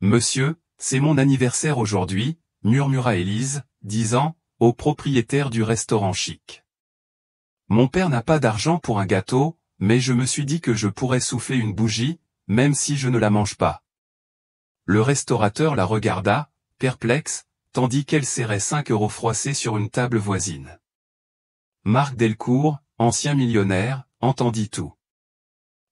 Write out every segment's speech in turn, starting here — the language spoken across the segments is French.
Monsieur, c'est mon anniversaire aujourd'hui, murmura Élise, disant, au propriétaire du restaurant chic. Mon père n'a pas d'argent pour un gâteau, mais je me suis dit que je pourrais souffler une bougie, même si je ne la mange pas. Le restaurateur la regarda, perplexe, tandis qu'elle serrait 5 € froissés sur une table voisine. Marc Delcourt, ancien millionnaire, entendit tout.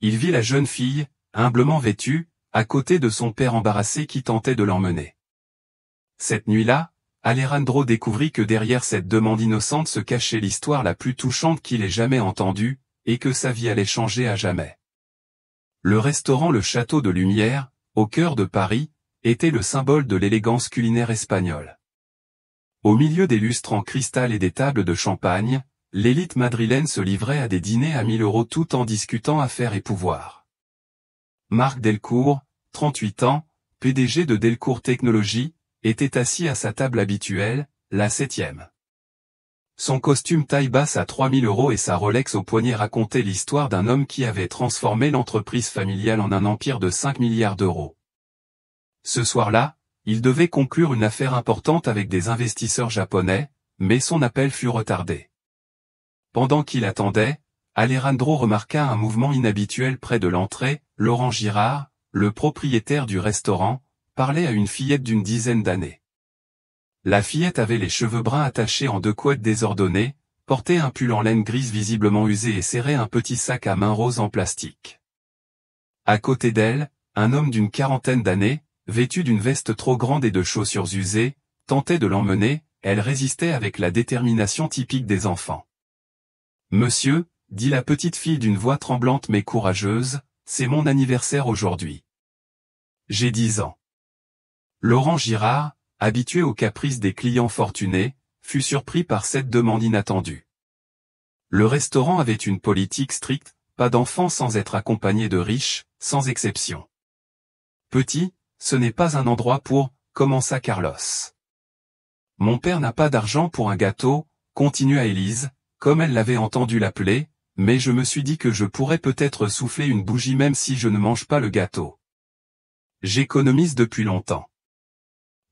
Il vit la jeune fille, humblement vêtue, à côté de son père embarrassé qui tentait de l'emmener. Cette nuit-là, Alejandro découvrit que derrière cette demande innocente se cachait l'histoire la plus touchante qu'il ait jamais entendue, et que sa vie allait changer à jamais. Le restaurant Le Château de Lumière, au cœur de Paris, était le symbole de l'élégance culinaire espagnole. Au milieu des lustres en cristal et des tables de champagne, l'élite madrilène se livrait à des dîners à 1000 € tout en discutant affaires et pouvoir. Marc Delcourt, 38 ans, PDG de Delcourt Technologies, était assis à sa table habituelle, la 7e. Son costume taille basse à 3000 € et sa Rolex au poignet racontaient l'histoire d'un homme qui avait transformé l'entreprise familiale en un empire de 5 milliards d'euros. Ce soir-là, il devait conclure une affaire importante avec des investisseurs japonais, mais son appel fut retardé. Pendant qu'il attendait, Alejandro remarqua un mouvement inhabituel près de l'entrée. Laurent Girard, le propriétaire du restaurant, parlait à une fillette d'une dizaine d'années. La fillette avait les cheveux bruns attachés en 2 couettes désordonnées, portait un pull en laine grise visiblement usé et serrait un petit sac à main rose en plastique. À côté d'elle, un homme d'une quarantaine d'années, vêtu d'une veste trop grande et de chaussures usées, tentait de l'emmener. Elle résistait avec la détermination typique des enfants. « Monsieur, » dit la petite fille d'une voix tremblante mais courageuse, « c'est mon anniversaire aujourd'hui. J'ai 10 ans. » Laurent Girard, habitué aux caprices des clients fortunés, fut surpris par cette demande inattendue. Le restaurant avait une politique stricte, pas d'enfants sans être accompagnés de riches, sans exception. « Petit, ce n'est pas un endroit pour, » commença Carlos. « Mon père n'a pas d'argent pour un gâteau, » continua Élise, comme elle l'avait entendu l'appeler, « mais je me suis dit que je pourrais peut-être souffler une bougie même si je ne mange pas le gâteau. J'économise depuis longtemps. »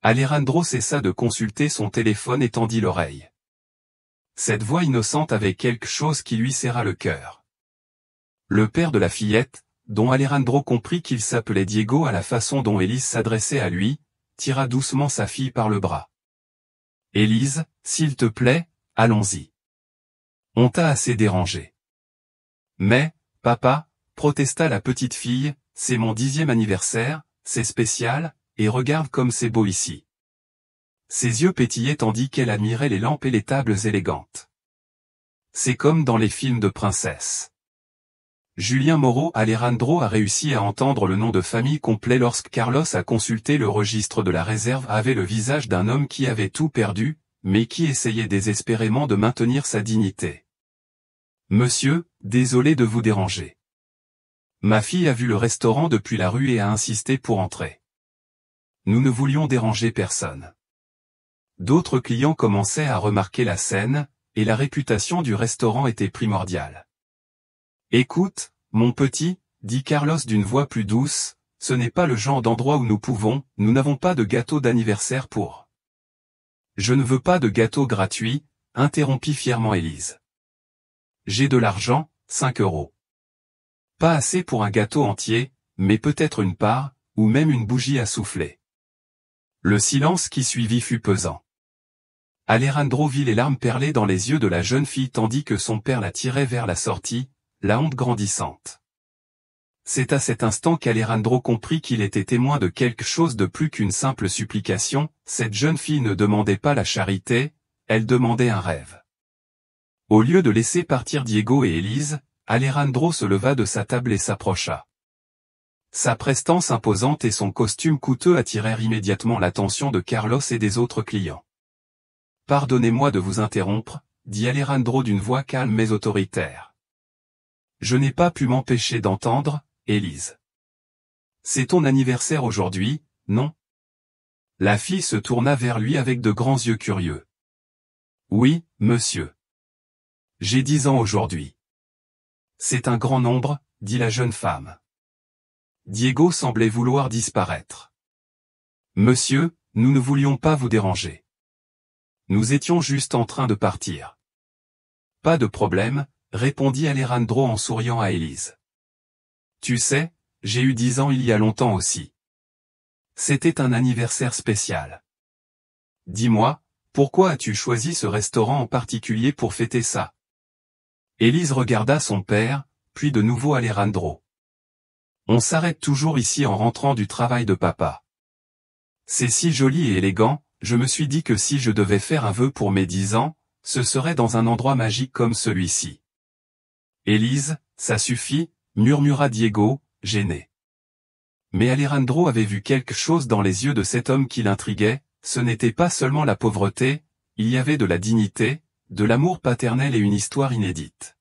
Alejandro cessa de consulter son téléphone et tendit l'oreille. Cette voix innocente avait quelque chose qui lui serra le cœur. Le père de la fillette, dont Alejandro comprit qu'il s'appelait Diego à la façon dont Élise s'adressait à lui, tira doucement sa fille par le bras. « Élise, s'il te plaît, allons-y. On t'a assez dérangé. »« Mais, papa, » protesta la petite fille, « c'est mon 10e anniversaire, c'est spécial, et regarde comme c'est beau ici. » Ses yeux pétillaient tandis qu'elle admirait les lampes et les tables élégantes. C'est comme dans les films de princesses. Julien Moreau. Alejandro a réussi à entendre le nom de famille complet lorsque Carlos a consulté le registre de la réserve. Avait le visage d'un homme qui avait tout perdu, mais qui essayait désespérément de maintenir sa dignité. « Monsieur, désolé de vous déranger. Ma fille a vu le restaurant depuis la rue et a insisté pour entrer. Nous ne voulions déranger personne. » D'autres clients commençaient à remarquer la scène, et la réputation du restaurant était primordiale. « Écoute, mon petit, » dit Carlos d'une voix plus douce, « ce n'est pas le genre d'endroit où nous n'avons pas de gâteau d'anniversaire pour. » « Je ne veux pas de gâteau gratuit, » interrompit fièrement Élise. « J'ai de l'argent, 5 €. Pas assez pour un gâteau entier, mais peut-être une part, ou même une bougie à souffler. » Le silence qui suivit fut pesant. Alejandro vit les larmes perler dans les yeux de la jeune fille tandis que son père la tirait vers la sortie, la honte grandissante. C'est à cet instant qu'Alejandro comprit qu'il était témoin de quelque chose de plus qu'une simple supplication. Cette jeune fille ne demandait pas la charité, elle demandait un rêve. Au lieu de laisser partir Diego et Élise, Alejandro se leva de sa table et s'approcha. Sa prestance imposante et son costume coûteux attirèrent immédiatement l'attention de Carlos et des autres clients. « Pardonnez-moi de vous interrompre, » dit Alejandro d'une voix calme mais autoritaire. « Je n'ai pas pu m'empêcher d'entendre, Élise. C'est ton anniversaire aujourd'hui, non ?» La fille se tourna vers lui avec de grands yeux curieux. « Oui, monsieur. J'ai 10 ans aujourd'hui. »« C'est un grand nombre, » dit la jeune femme. Diego semblait vouloir disparaître. Monsieur, nous ne voulions pas vous déranger. Nous étions juste en train de partir. Pas de problème, répondit Alejandro en souriant à Élise. Tu sais, j'ai eu 10 ans il y a longtemps aussi. C'était un anniversaire spécial. Dis-moi, pourquoi as-tu choisi ce restaurant en particulier pour fêter ça? Élise regarda son père, puis de nouveau Alejandro. On s'arrête toujours ici en rentrant du travail de papa. C'est si joli et élégant, je me suis dit que si je devais faire un vœu pour mes 10 ans, ce serait dans un endroit magique comme celui-ci. Élise, ça suffit, murmura Diego, gêné. Mais Alejandro avait vu quelque chose dans les yeux de cet homme qui l'intriguait, ce n'était pas seulement la pauvreté, il y avait de la dignité, de l'amour paternel et une histoire inédite.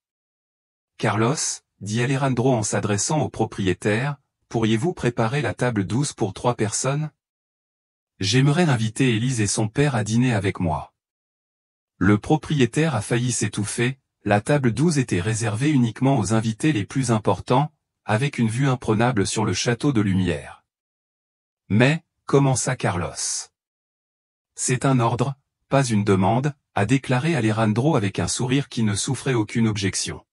Carlos, dit Alejandro en s'adressant au propriétaire, pourriez-vous préparer la table 12 pour 3 personnes? J'aimerais inviter Élise et son père à dîner avec moi. Le propriétaire a failli s'étouffer, la table 12 était réservée uniquement aux invités les plus importants, avec une vue imprenable sur le château de Lumière. Mais, commença Carlos. C'est un ordre, pas une demande, a déclaré Alejandro avec un sourire qui ne souffrait aucune objection.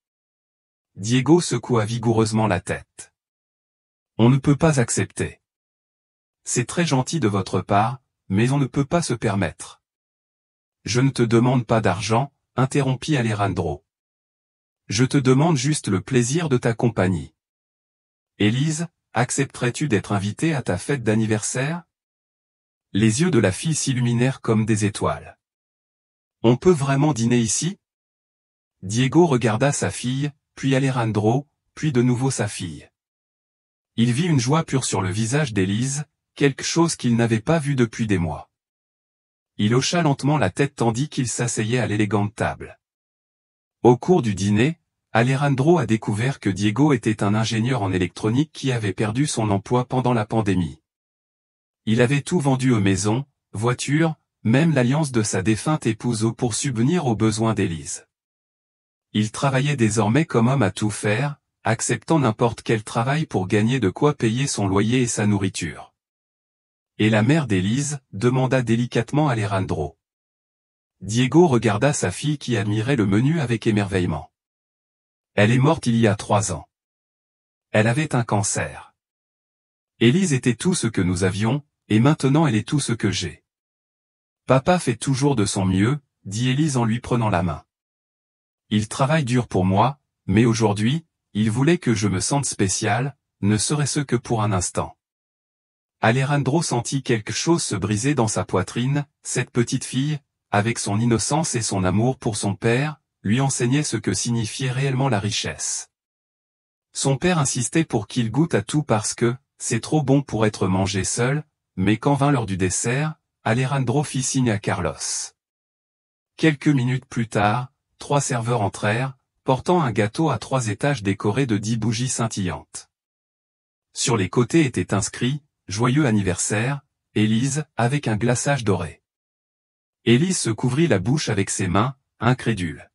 Diego secoua vigoureusement la tête. On ne peut pas accepter. C'est très gentil de votre part, mais on ne peut pas se permettre. Je ne te demande pas d'argent, interrompit Alejandro. Je te demande juste le plaisir de ta compagnie. Élise, accepterais-tu d'être invitée à ta fête d'anniversaire? Les yeux de la fille s'illuminèrent comme des étoiles. On peut vraiment dîner ici? Diego regarda sa fille, puis Alejandro, puis de nouveau sa fille. Il vit une joie pure sur le visage d'Élise, quelque chose qu'il n'avait pas vu depuis des mois. Il hocha lentement la tête tandis qu'il s'asseyait à l'élégante table. Au cours du dîner, Alejandro a découvert que Diego était un ingénieur en électronique qui avait perdu son emploi pendant la pandémie. Il avait tout vendu aux maisons, voitures, même l'alliance de sa défunte épouse pour subvenir aux besoins d'Élise. Il travaillait désormais comme homme à tout faire, acceptant n'importe quel travail pour gagner de quoi payer son loyer et sa nourriture. Et la mère d'Élise, demanda délicatement Alejandro. Diego regarda sa fille qui admirait le menu avec émerveillement. Elle est morte il y a 3 ans. Elle avait un cancer. Élise était tout ce que nous avions, et maintenant elle est tout ce que j'ai. Papa fait toujours de son mieux, dit Élise en lui prenant la main. Il travaille dur pour moi, mais aujourd'hui, il voulait que je me sente spécial, ne serait-ce que pour un instant. Alejandro sentit quelque chose se briser dans sa poitrine, cette petite fille, avec son innocence et son amour pour son père, lui enseignait ce que signifiait réellement la richesse. Son père insistait pour qu'il goûte à tout parce que, c'est trop bon pour être mangé seul, mais quand vint l'heure du dessert, Alejandro fit signe à Carlos. Quelques minutes plus tard, 3 serveurs entrèrent, portant un gâteau à 3 étages décoré de 10 bougies scintillantes. Sur les côtés était inscrit, Joyeux anniversaire, Élise, avec un glaçage doré. Élise se couvrit la bouche avec ses mains, incrédule.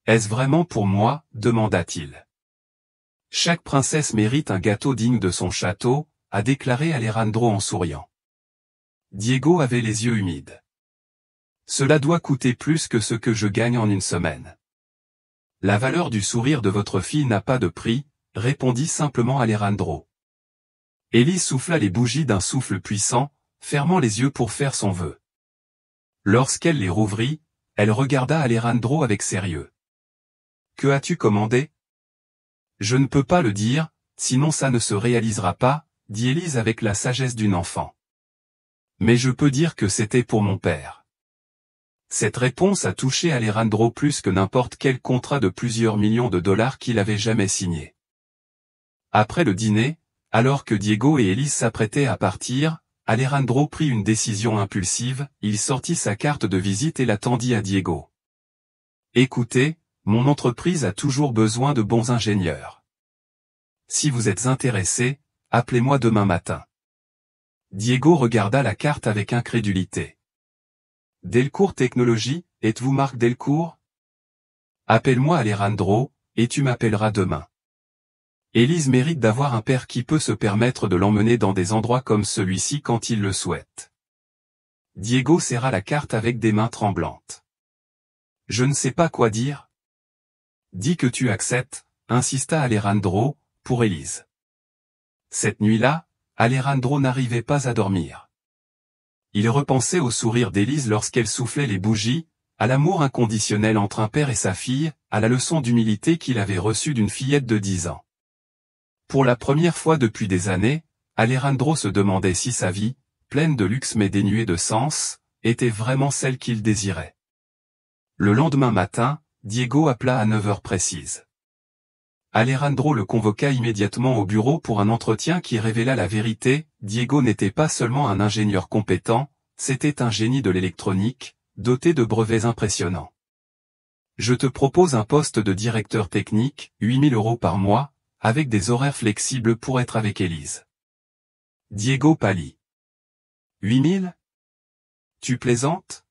Est-ce vraiment pour moi, demanda-t-il. Chaque princesse mérite un gâteau digne de son château, a déclaré Alejandro en souriant. Diego avait les yeux humides. Cela doit coûter plus que ce que je gagne en une semaine. La valeur du sourire de votre fille n'a pas de prix, répondit simplement Alejandro. Élise souffla les bougies d'un souffle puissant, fermant les yeux pour faire son vœu. Lorsqu'elle les rouvrit, elle regarda Alejandro avec sérieux. Que as-tu commandé? Je ne peux pas le dire, sinon ça ne se réalisera pas, dit Élise avec la sagesse d'une enfant. Mais je peux dire que c'était pour mon père. Cette réponse a touché Alejandro plus que n'importe quel contrat de plusieurs millions de dollars qu'il avait jamais signé. Après le dîner, alors que Diego et Élise s'apprêtaient à partir, Alejandro prit une décision impulsive, il sortit sa carte de visite et la tendit à Diego. Écoutez, mon entreprise a toujours besoin de bons ingénieurs. Si vous êtes intéressé, appelez-moi demain matin. Diego regarda la carte avec incrédulité. Delcourt Technologies, êtes-vous Marc Delcourt? Appelle-moi Alejandro, et tu m'appelleras demain. Élise mérite d'avoir un père qui peut se permettre de l'emmener dans des endroits comme celui-ci quand il le souhaite. Diego serra la carte avec des mains tremblantes. Je ne sais pas quoi dire. Dis que tu acceptes, insista Alejandro, pour Élise. Cette nuit-là, Alejandro n'arrivait pas à dormir. Il repensait au sourire d'Élise lorsqu'elle soufflait les bougies, à l'amour inconditionnel entre un père et sa fille, à la leçon d'humilité qu'il avait reçue d'une fillette de 10 ans. Pour la première fois depuis des années, Alejandro se demandait si sa vie, pleine de luxe mais dénuée de sens, était vraiment celle qu'il désirait. Le lendemain matin, Diego appela à 9 heures précises. Alejandro le convoqua immédiatement au bureau pour un entretien qui révéla la vérité. Diego n'était pas seulement un ingénieur compétent, c'était un génie de l'électronique, doté de brevets impressionnants. Je te propose un poste de directeur technique, 8 000 € par mois, avec des horaires flexibles pour être avec Élise. Diego pâlit. 8 000 ? Tu plaisantes ?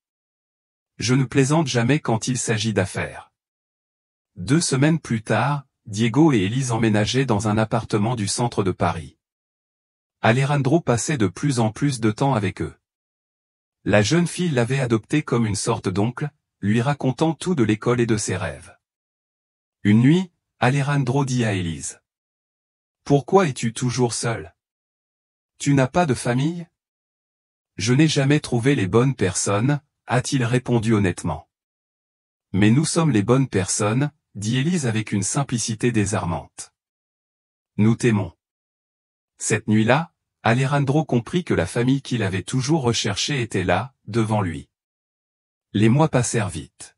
Je ne plaisante jamais quand il s'agit d'affaires. 2 semaines plus tard, Diego et Élise emménageaient dans un appartement du centre de Paris. Alejandro passait de plus en plus de temps avec eux. La jeune fille l'avait adopté comme une sorte d'oncle, lui racontant tout de l'école et de ses rêves. Une nuit, Alejandro dit à Élise. « Pourquoi es-tu toujours seule ? Tu n'as pas de famille ? » « Je n'ai jamais trouvé les bonnes personnes, » a-t-il répondu honnêtement. « Mais nous sommes les bonnes personnes, » dit Élise avec une simplicité désarmante. « Nous t'aimons. » Cette nuit-là, Alejandro comprit que la famille qu'il avait toujours recherchée était là, devant lui. Les mois passèrent vite.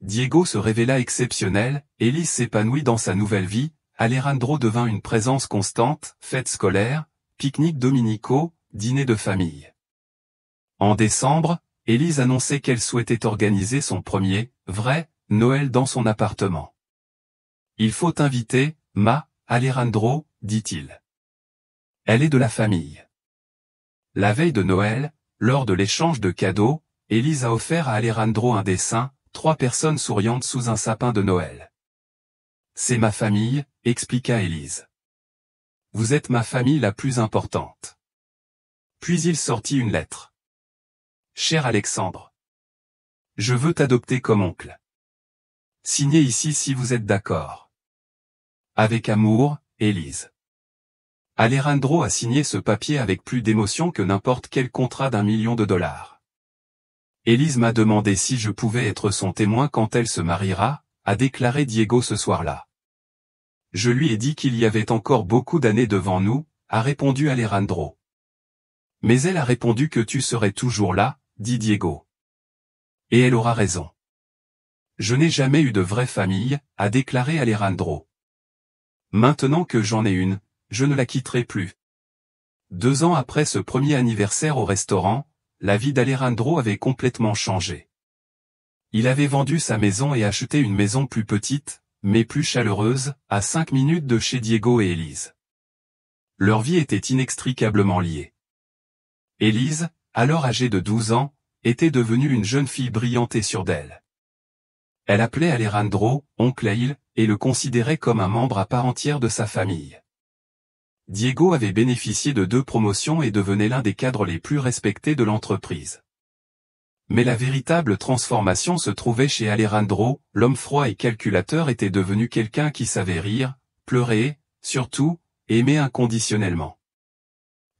Diego se révéla exceptionnel, Élise s'épanouit dans sa nouvelle vie, Alejandro devint une présence constante, fêtes scolaires, pique-niques dominicaux, dîners de famille. En décembre, Élise annonçait qu'elle souhaitait organiser son premier, vrai, Noël dans son appartement. « Il faut inviter, Alejandro, dit-il. Elle est de la famille. » La veille de Noël, lors de l'échange de cadeaux, Élise a offert à Alejandro un dessin, 3 personnes souriantes sous un sapin de Noël. « C'est ma famille, » expliqua Élise. « Vous êtes ma famille la plus importante. » Puis il sortit une lettre. « Cher Alexandre. Je veux t'adopter comme oncle. Signez ici si vous êtes d'accord. Avec amour, Élise. » Alejandro a signé ce papier avec plus d'émotion que n'importe quel contrat d'1 million de dollars. Élise m'a demandé si je pouvais être son témoin quand elle se mariera, a déclaré Diego ce soir-là. Je lui ai dit qu'il y avait encore beaucoup d'années devant nous, a répondu Alejandro. Mais elle a répondu que tu serais toujours là, dit Diego. Et elle aura raison. Je n'ai jamais eu de vraie famille, a déclaré Alejandro. Maintenant que j'en ai une, je ne la quitterai plus. 2 ans après ce premier anniversaire au restaurant, la vie d'Alejandro avait complètement changé. Il avait vendu sa maison et acheté une maison plus petite, mais plus chaleureuse, à 5 minutes de chez Diego et Élise. Leur vie était inextricablement liée. Élise, alors âgée de 12 ans, était devenue une jeune fille brillante et sûre d'elle. Elle appelait Alejandro, oncle Ail, et le considérait comme un membre à part entière de sa famille. Diego avait bénéficié de 2 promotions et devenait l'un des cadres les plus respectés de l'entreprise. Mais la véritable transformation se trouvait chez Alejandro, l'homme froid et calculateur était devenu quelqu'un qui savait rire, pleurer, surtout, aimer inconditionnellement.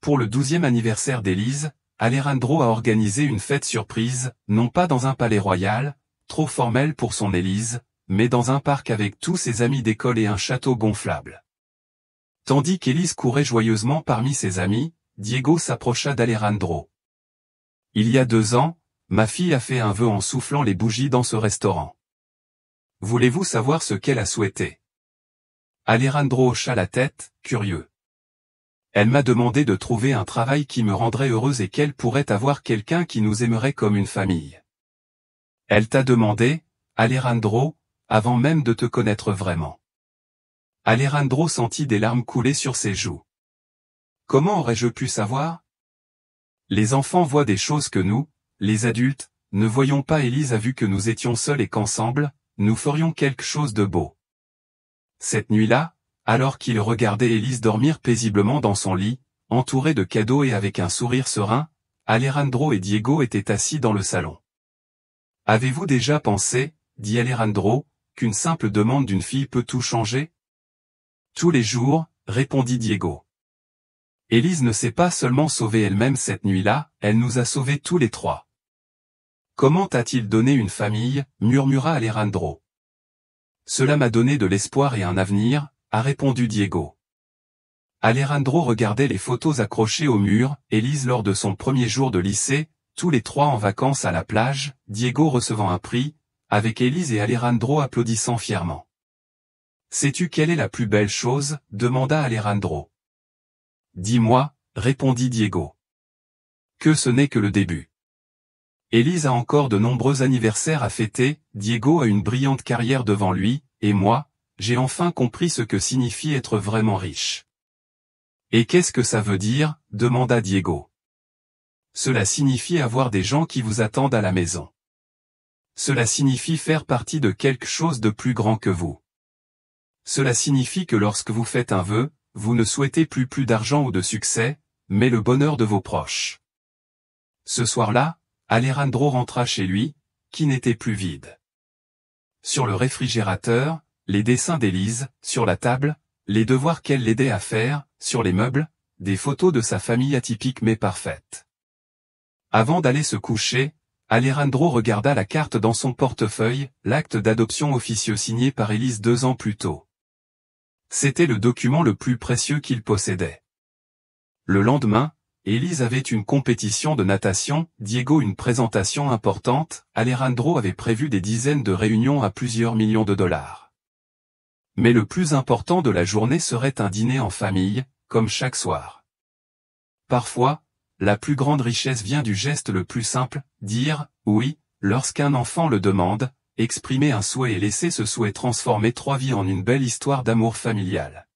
Pour le 12e anniversaire d'Élise, Alejandro a organisé une fête surprise, non pas dans un palais royal, trop formel pour son Élise, mais dans un parc avec tous ses amis d'école et un château gonflable. Tandis qu'Élise courait joyeusement parmi ses amis, Diego s'approcha d'Alejandro. « Il y a 2 ans, ma fille a fait un vœu en soufflant les bougies dans ce restaurant. Voulez-vous savoir ce qu'elle a souhaité ?» Alejandro hocha la tête, curieux. « Elle m'a demandé de trouver un travail qui me rendrait heureuse et qu'elle pourrait avoir quelqu'un qui nous aimerait comme une famille. » Elle t'a demandé, Alejandro, avant même de te connaître vraiment. Alejandro sentit des larmes couler sur ses joues. Comment aurais-je pu savoir? Les enfants voient des choses que nous, les adultes, ne voyons pas. Élise a vu que nous étions seuls et qu'ensemble, nous ferions quelque chose de beau. Cette nuit-là, Alors qu'il regardait Élise dormir paisiblement dans son lit, entouré de cadeaux et avec un sourire serein, Alejandro et Diego étaient assis dans le salon. « Avez-vous déjà pensé, dit Alejandro, qu'une simple demande d'une fille peut tout changer ?»« Tous les jours, répondit Diego. Élise ne s'est pas seulement sauvée elle-même cette nuit-là, elle nous a sauvés tous les trois. »« Comment t'a-t-il donné une famille ?» murmura Alejandro. « Cela m'a donné de l'espoir et un avenir, » a répondu Diego. Alejandro regardait les photos accrochées au mur, Élise lors de son premier jour de lycée, tous les trois en vacances à la plage, Diego recevant un prix, avec Élise et Alejandro applaudissant fièrement. « Sais-tu quelle est la plus belle chose ?» demanda Alejandro. « Dis-moi, » répondit Diego. « Que ce n'est que le début. Élise a encore de nombreux anniversaires à fêter, Diego a une brillante carrière devant lui, et moi, j'ai enfin compris ce que signifie être vraiment riche. »« Et qu'est-ce que ça veut dire ?» demanda Diego. « Cela signifie avoir des gens qui vous attendent à la maison. Cela signifie faire partie de quelque chose de plus grand que vous. Cela signifie que lorsque vous faites un vœu, vous ne souhaitez plus d'argent ou de succès, mais le bonheur de vos proches. » Ce soir-là, Alejandro rentra chez lui, qui n'était plus vide. Sur le réfrigérateur, les dessins d'Élise, sur la table, les devoirs qu'elle l'aidait à faire, sur les meubles, des photos de sa famille atypique mais parfaite. Avant d'aller se coucher, Alejandro regarda la carte dans son portefeuille, l'acte d'adoption officieux signé par Élise 2 ans plus tôt. C'était le document le plus précieux qu'il possédait. Le lendemain, Élise avait une compétition de natation, Diego une présentation importante, Alejandro avait prévu des dizaines de réunions à plusieurs millions de dollars. Mais le plus important de la journée serait un dîner en famille, comme chaque soir. Parfois, la plus grande richesse vient du geste le plus simple, dire « oui » lorsqu'un enfant le demande, exprimer un souhait et laisser ce souhait transformer 3 vies en une belle histoire d'amour familial.